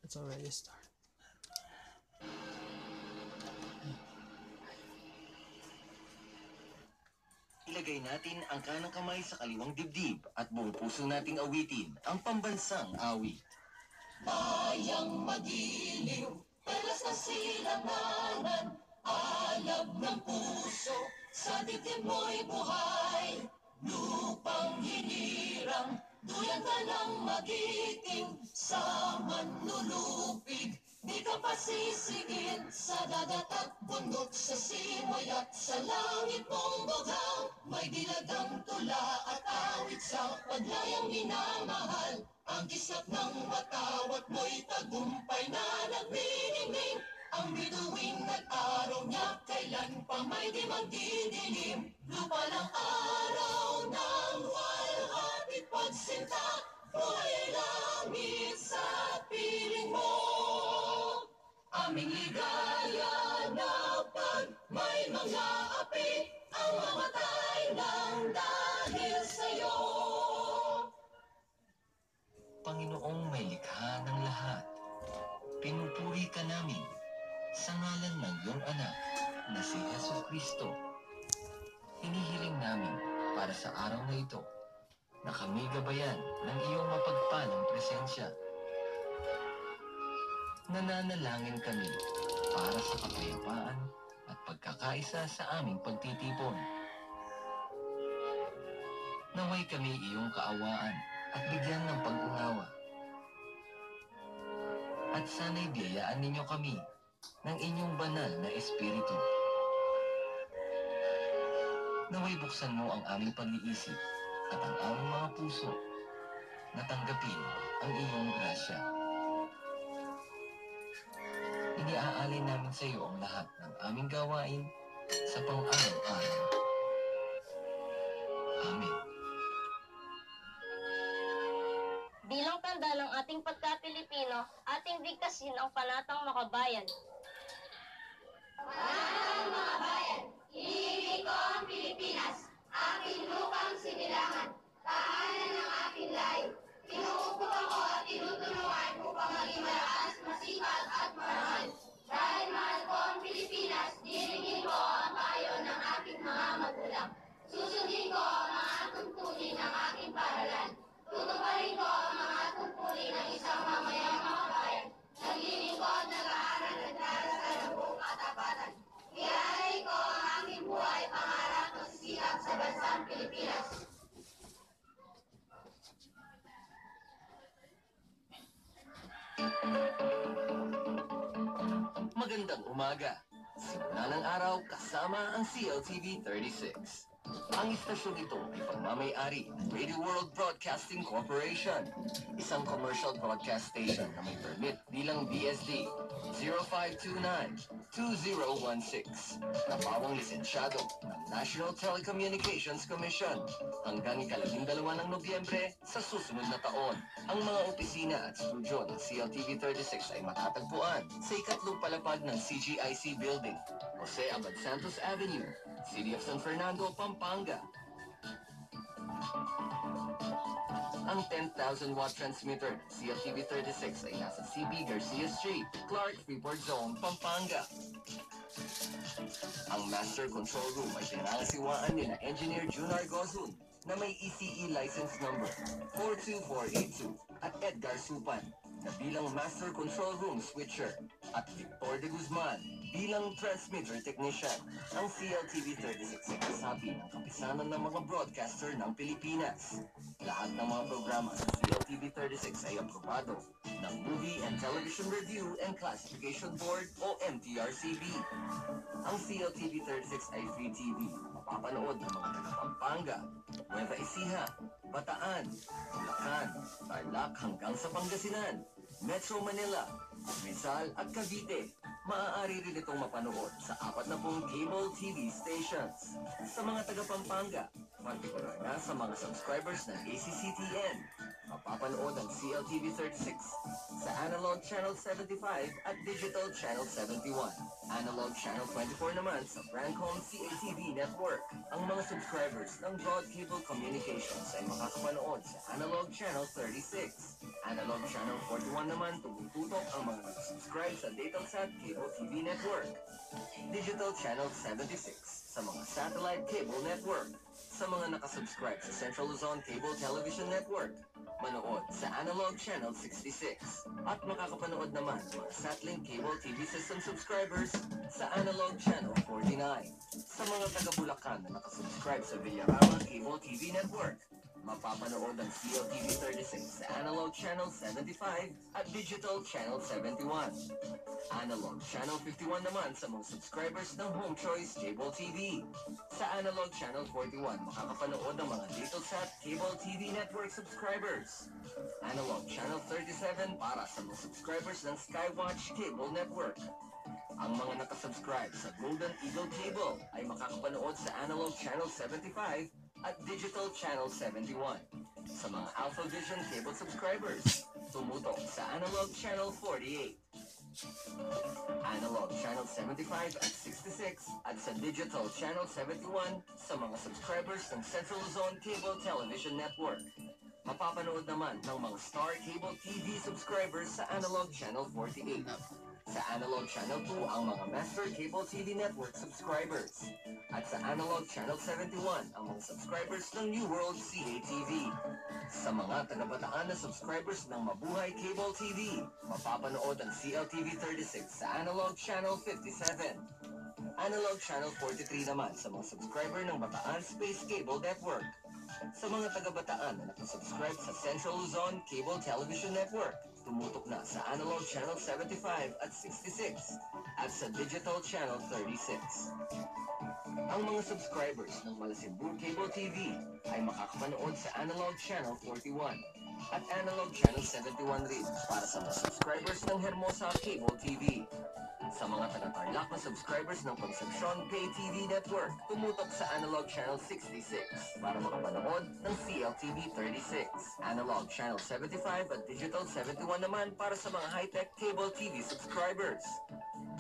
It's already started. Ilagay natin ang kanang kamay sa kaliwang dibdib at buong puso nating awitin ang pambansang awit. Bayang magiliw, pelas na silanganan, alab ng puso, sa dibdib mo'y buhay. Lupang hinirang, duyan ka ng magiting, sa manlulupig, di ka pasisiin, sa dagat at bundok, sa simoy at sa langit mong bughang, may dilagang tula at awit sa paglayang minamahal. Ang kislap ng watawat mo'y tagumpay na nagniningning, ang bituin at araw niya kailan pa may di magdidilim. Lupa ng araw ng walhati pagsinta, buhay langit sa piling mo. Aming ligaya na pag may mga api, ang mamatay ng dahil sa'yo. Panginoong may likha ng lahat, pinupuri ka namin sa ngalan ng iyong anak na si Jesucristo. Hinihiling namin para sa araw na ito na kami gabayan ng iyong mapagpalang presensya. Nananalangin kami para sa kapayapaan at pagkakaisa sa aming pagtitipon. Naway kami iyong kaawaan at bigyan ng pag-unawa. At sana'y biyayaan ninyo kami ng inyong banal na espiritu. Naway buksan mo ang aming pag-iisip at ang aming mga puso na tanggapin ang iyong grasya. Iniaalay namin sa iyo ang lahat ng aming gawain sa pang-araw-araw. Amen. Bilang tanda ng ating pagka-Pilipino, ating bigkasin ang panatang makabayan. Panatang makabayan, iniibig ko ang Pilipinas, aking lupang sinilangan, tahanan ng aking layo. Tinuupok ako at tinutulungan upang maging malakas, masipag at marangal. Dahil mahal ko ang Pilipinas, dinigin ko ang payo ng aking mga magulang. Susundin ko ang mga tuntunin ng aking paralan. Tutuparin ko ang mga tungkulin ng isang mamayang makabayan. Naglilingkod, nag-aaral at darasal ng buong katapatan. Iaalay ko ang aking buhay, pangarap at sikap sa bansang Pilipinas. Magandang umaga. Simula ng araw kasama ang CLTV 36. Ang istasyon ito ay pagmamay-ari ng Radio World Broadcasting Corporation, isang commercial broadcast station na may permit bilang DSD 0529-2016 na pawang lisensyado ng National Telecommunications Commission hanggang ika-12 ng Nobyembre sa susunod na taon. Ang mga opisina at studio ng CLTV 36 ay matatagpuan sa ikatlong palapag ng CGIC Building, Jose Abad Santos Avenue, City of San Fernando, Pampanga. Ang 10,000 watt transmitter ng CLTV 36 ay nasa CB Garcia Street, Clark, Freeport Zone, Pampanga. Ang master control room ay pinangasiwaan ni na Engineer Junar Gozun na may ECE license number 42482 at Edgar Supan na bilang master control room switcher at Victor de Guzman bilang transmitter technician. Ang CLTV 36 ay kasapi ng kapisanan ng mga broadcaster ng Pilipinas. Lahat ng mga programa sa CLTV 36 ay aprobado ng Movie and Television Review and Classification Board o MTRCB. Ang CLTV 36 ay free TV na mapapanood ng mga taga-Pampanga, Nueva Ecija, Bataan, Bulacan, Tarlac hanggang sa Pangasinan, Metro Manila, Rizal at Cavite. Maaari rin itong mapanood sa 40 cable TV stations. Sa mga taga-Pampanga, partikular na sa mga subscribers ng ACCTN, mapapanood ang CLTV 36 sa Analog Channel 75 at Digital Channel 71. Analog Channel 24 naman sa Francom CATV Network. Ang mga subscribers ng Broad Cable Communications ay makakapanood sa Analog Channel 36. Analog Channel 41 naman tumututok ang mga subscribe sa Datalsat Cable TV Network. Digital Channel 76 sa mga satellite cable network. Sa mga nakasubscribe sa Central Luzon Cable Television Network, manood sa Analog Channel 66. At makakapanood naman mga Satlink Cable TV System subscribers sa Analog Channel 49. Sa mga taga-Bulacan na nakasubscribe sa Villarama Cable TV Network, mapapanood ang CLTV 36 sa Analog Channel 75 at Digital Channel 71. Analog Channel 51 naman sa mga subscribers ng Home Choice Cable TV. Sa Analog Channel 41, makakapanood ang mga Datalsat Cable TV Network subscribers. Analog Channel 37 para sa mga subscribers ng Skywatch Cable Network. Ang mga nakasubscribe sa Golden Eagle Cable ay makakapanood sa Analog Channel 75 at Digital Channel 71. Sa mga Alpha Vision Cable subscribers, tumutok sa Analog Channel 48. Analog Channel 75 at 66 at sa Digital Channel 71 sa mga subscribers ng Central Luzon Cable Television Network. Mapapanood naman ng mga Star Cable TV subscribers sa Analog Channel 48. Sa Analog Channel 2 ang mga Master Cable TV Network subscribers. At sa Analog Channel 71 ang mga subscribers ng New World CATV. Sa mga taga-Bataan na subscribers ng Mabuhay Cable TV, mapapanood ang CLTV 36 sa Analog Channel 57. Analog Channel 43 naman sa mga subscriber ng Bataan Space Cable Network. Sa mga taga-Bataan na nakasubscribe sa Central Luzon Cable Television Network, tumutok na sa Analog Channel 75 at 66 at sa Digital Channel 36. Ang mga subscribers ng Malasimbur Cable TV ay makakapanood sa Analog Channel 41 at Analog Channel 71 rin para sa mga subscribers ng Hermosa Cable TV. Sa mga taga-Tarlac na subscribers ng Concepcion Pay TV Network, tumutok sa Analog Channel 66 para makapanood ng CLTV 36, Analog Channel 75 at Digital 71 naman para sa mga high-tech cable TV subscribers.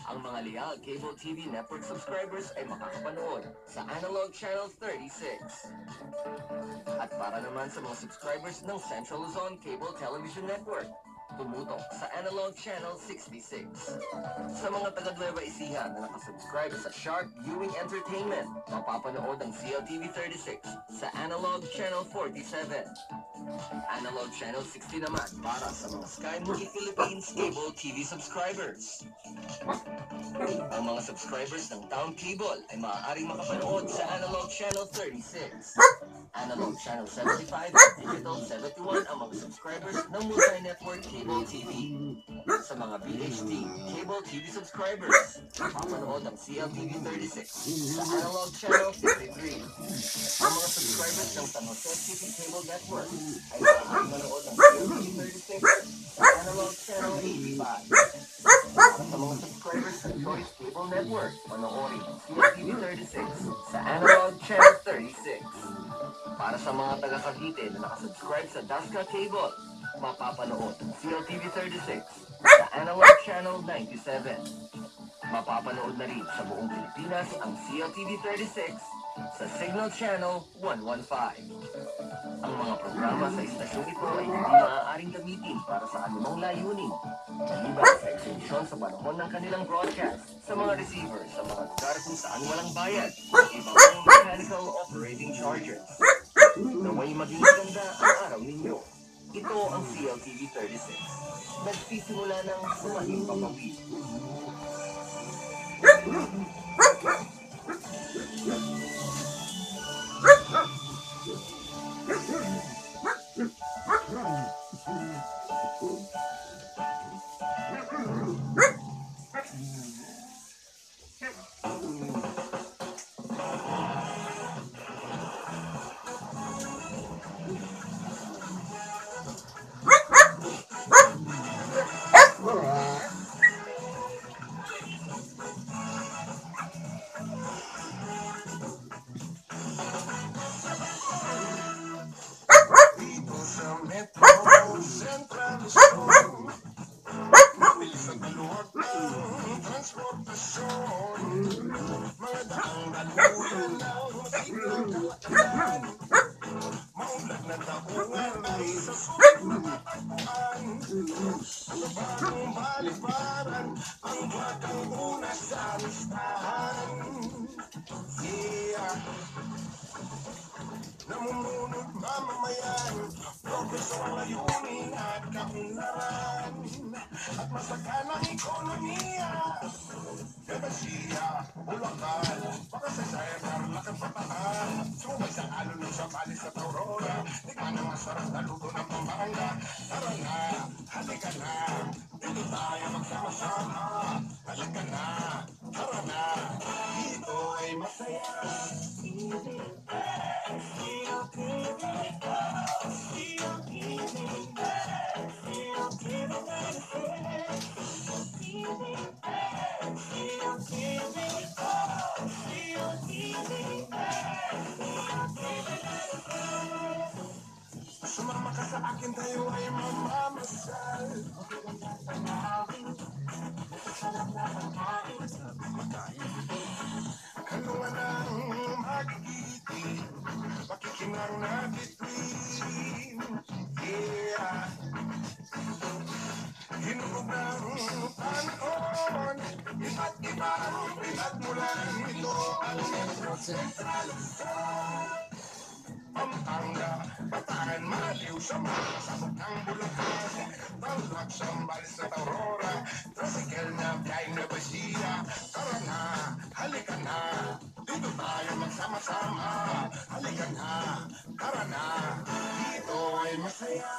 Ang mga Leal Cable TV Network subscribers ay makakapanood sa Analog Channel 36. At para naman sa mga subscribers ng Central Luzon Cable Television Network, tumutok sa Analog Channel 66. Sa mga taga-Nueva Ecija na nakasubscribe sa Sharp Viewing Entertainment, mapapanood ang CLTV 36 sa Analog Channel 47. Analog Channel 60 naman para sa mga Sky Movie Philippines Cable TV subscribers. Ang mga subscribers ng Town Cable ay maaaring makapanood sa Analog Channel 36. Analog Channel 75 at Digital 71 ang mga subscribers ng Multi-Network Cable TV. Sa mga BHT Cable TV subscribers, mapapanood ang CLTV 36 sa Analog Channel 53. Ang mga subscribers ng San Jose City Cable Network ay maaaring manood ng CLTV 36 sa Analog Channel 85. Sa mga subscribers ng Choice Cable Network, panoorin ang CLTV 36 sa Analog Channel 36. Para sa mga taga-Cavite na nakasubscribe sa Dasca Cable, mapapanood ang CLTV 36 sa Analog Channel 97. Mapapanood na rin sa buong Pilipinas ang CLTV 36 sa Signal Channel 115. Ang mga programa sa istasyong ito ay hindi maaaring gamitin para sa anumang layunin, maliban sa exhibition sa panahon ng kanilang broadcast sa mga receiver sa mga lugar kung saan walang bayad o ibang mechanical operating charges. Naway maging maganda ang araw ninyo. Ito ang CLTV 36. Nagsisimula ng sumahing papawid. Metro Mabilis ang kaluwag ng transportasyon, mga daang daluyan ng masiglang kalakalan, maunlad na daungan ay sa sulit matagpuan. Sa bagong balibaran, ang batang una sa listahan. Yeah. Namumunod mamamayan, progreso ang layunin at kaunlaran, at masaganang ekonomiya. Demasya, Bulacan, Pagkasasaya, Tarlac at Bataan, sumabay sa alon ng Zambales at Aurora, tikman ang masarap na luto ng Pampanga. Tara na, halika na, dito tayo magsama-sama. Halika na, tara na, dito ay masaya. Sumama ka sa akin, tayo ay mamamasal. Kalungan ng magigiti, pakikinang na bituin. Yeah. Hinubog ng panahon, iba't iba ang pinagmulan. Ito ang Metro Central Pampanga, Bataan, Maliw, Samar, Sabog ng Bulacan, Tarlac, Zambales at Aurora, Tricycle na biyay na Basira. Tara na, halika na, dito tayo magsama-sama. Halika na, tara na, dito ay masaya.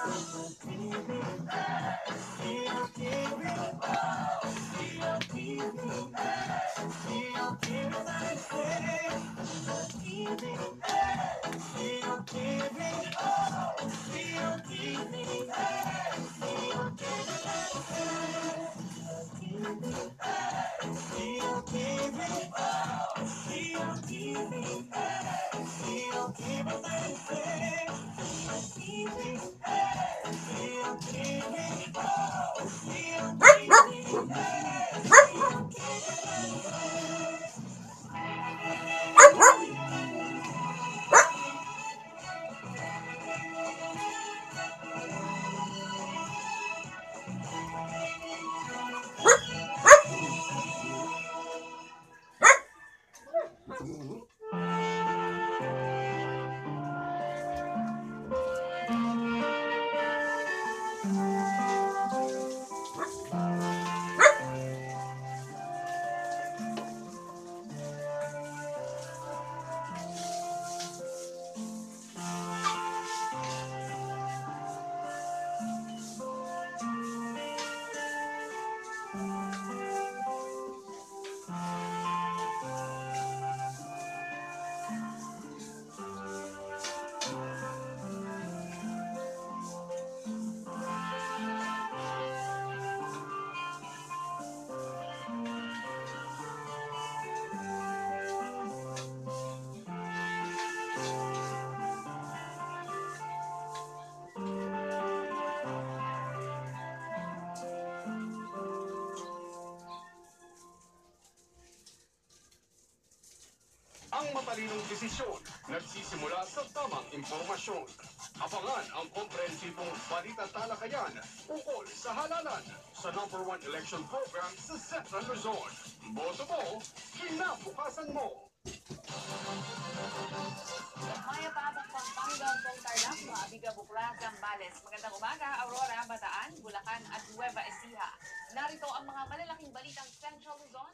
Ang matalinong desisyon nagsisimula sa tamang impormasyon. Abangan ang komprehensibong balita talakayan ukol sa halalan sa #1 election program sa Central Luzon. Boto mo, kinabukasan mo. Maya Paabang, Pampanga, Tarlac, Maabiga, Bukla, Zambales. Magandang umaga, Aurora, Bataan, Bulacan at Nueva Ecija. Narito ang mga malalaking balitang Central Luzon.